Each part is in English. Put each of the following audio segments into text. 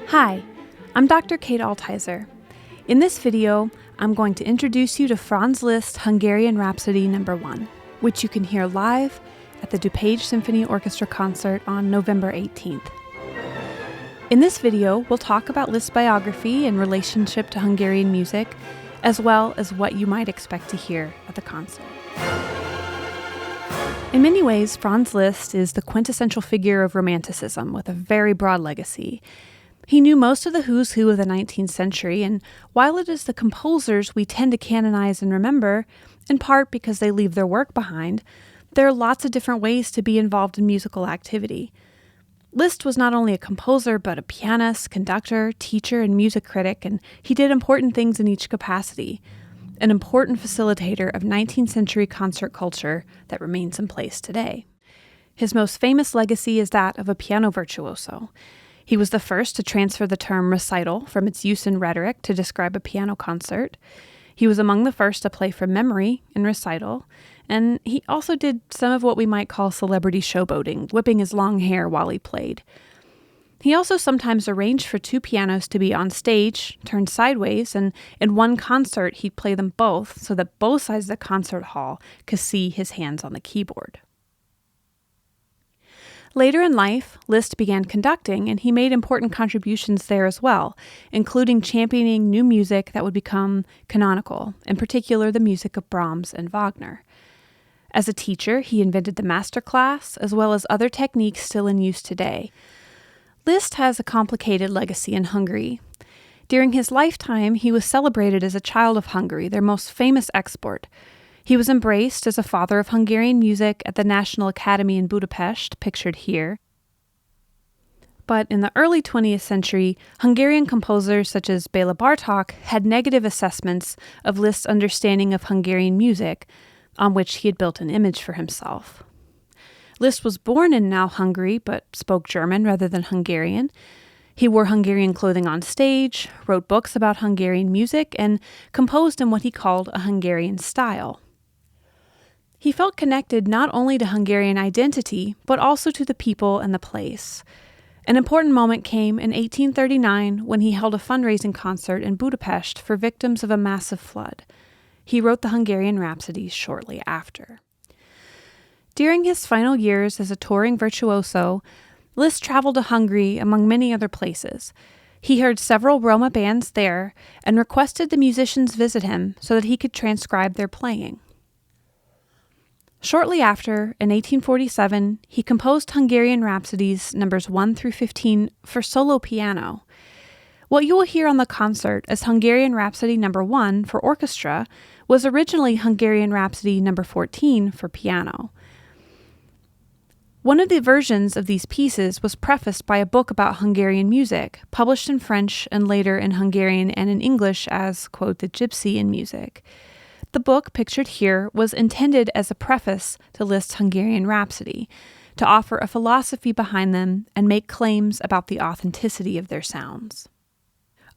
Hi, I'm Dr. Kate Altizer. In this video, I'm going to introduce you to Franz Liszt Hungarian Rhapsody No. 1, which you can hear live at the DuPage Symphony Orchestra concert on November 18th. In this video, we'll talk about Liszt's biography and relationship to Hungarian music, as well as what you might expect to hear at the concert. In many ways, Franz Liszt is the quintessential figure of Romanticism with a very broad legacy. He knew most of the who's who of the 19th century, and while it is the composers we tend to canonize and remember, in part because they leave their work behind, there are lots of different ways to be involved in musical activity. Liszt was not only a composer, but a pianist, conductor, teacher, and music critic, and he did important things in each capacity. An important facilitator of 19th century concert culture that remains in place today. His most famous legacy is that of a piano virtuoso. He was the first to transfer the term recital from its use in rhetoric to describe a piano concert. He was among the first to play from memory in recital, and he also did some of what we might call celebrity showboating, whipping his long hair while he played. He also sometimes arranged for two pianos to be on stage, turned sideways, and in one concert he'd play them both so that both sides of the concert hall could see his hands on the keyboard. Later in life, Liszt began conducting, and he made important contributions there as well, including championing new music that would become canonical, in particular the music of Brahms and Wagner. As a teacher, he invented the master class, as well as other techniques still in use today. Liszt has a complicated legacy in Hungary. During his lifetime, he was celebrated as a child of Hungary, their most famous export. He was embraced as a father of Hungarian music at the National Academy in Budapest, pictured here. But in the early 20th century, Hungarian composers such as Béla Bartók had negative assessments of Liszt's understanding of Hungarian music, on which he had built an image for himself. Liszt was born in now Hungary, but spoke German rather than Hungarian. He wore Hungarian clothing on stage, wrote books about Hungarian music, and composed in what he called a Hungarian style. He felt connected not only to Hungarian identity, but also to the people and the place. An important moment came in 1839 when he held a fundraising concert in Budapest for victims of a massive flood. He wrote the Hungarian Rhapsody shortly after. During his final years as a touring virtuoso, Liszt traveled to Hungary among many other places. He heard several Roma bands there and requested the musicians visit him so that he could transcribe their playing. Shortly after, in 1847, he composed Hungarian Rhapsodies numbers 1 through 15 for solo piano. What you will hear on the concert as Hungarian Rhapsody No. 1 for orchestra was originally Hungarian Rhapsody No. 14 for piano. One of the versions of these pieces was prefaced by a book about Hungarian music, published in French and later in Hungarian and in English as, quote, The Gypsy in Music. The book, pictured here, was intended as a preface to Liszt's Hungarian Rhapsody, to offer a philosophy behind them and make claims about the authenticity of their sounds.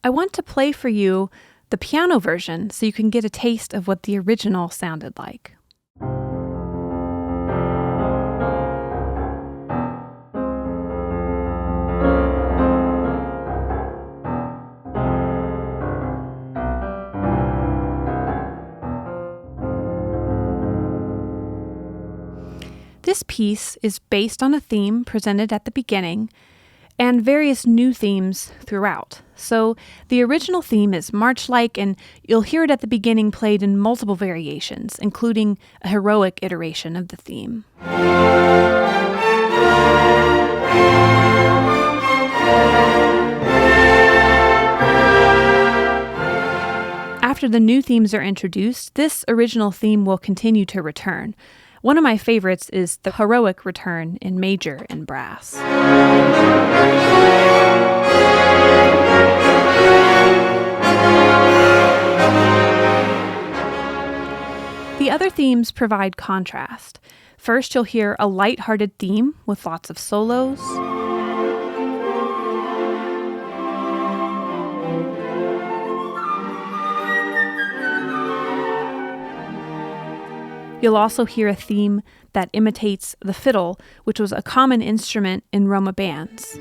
I want to play for you the piano version so you can get a taste of what the original sounded like. This piece is based on a theme presented at the beginning and various new themes throughout. So the original theme is march-like, and you'll hear it at the beginning played in multiple variations, including a heroic iteration of the theme. After the new themes are introduced, this original theme will continue to return. One of my favorites is the heroic return in major and brass. The other themes provide contrast. First, you'll hear a light-hearted theme with lots of solos. You'll also hear a theme that imitates the fiddle, which was a common instrument in Roma bands.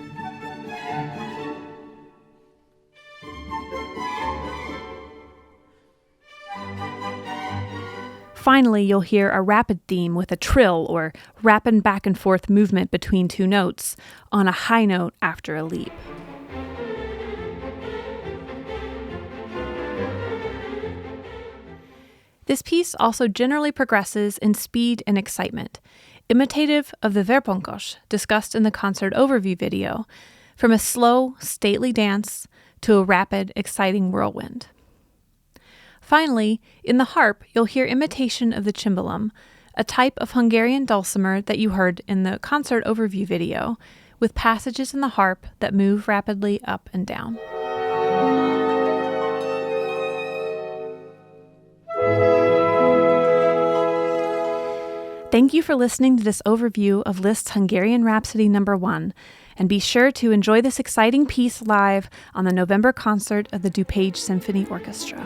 Finally, you'll hear a rapid theme with a trill or rapid back and forth movement between two notes on a high note after a leap. This piece also generally progresses in speed and excitement, imitative of the Verponkos discussed in the concert overview video, from a slow, stately dance to a rapid, exciting whirlwind. Finally, in the harp, you'll hear imitation of the cimbalum, a type of Hungarian dulcimer that you heard in the concert overview video, with passages in the harp that move rapidly up and down. Thank you for listening to this overview of Liszt's Hungarian Rhapsody No. 1, and be sure to enjoy this exciting piece live on the November concert of the DuPage Symphony Orchestra.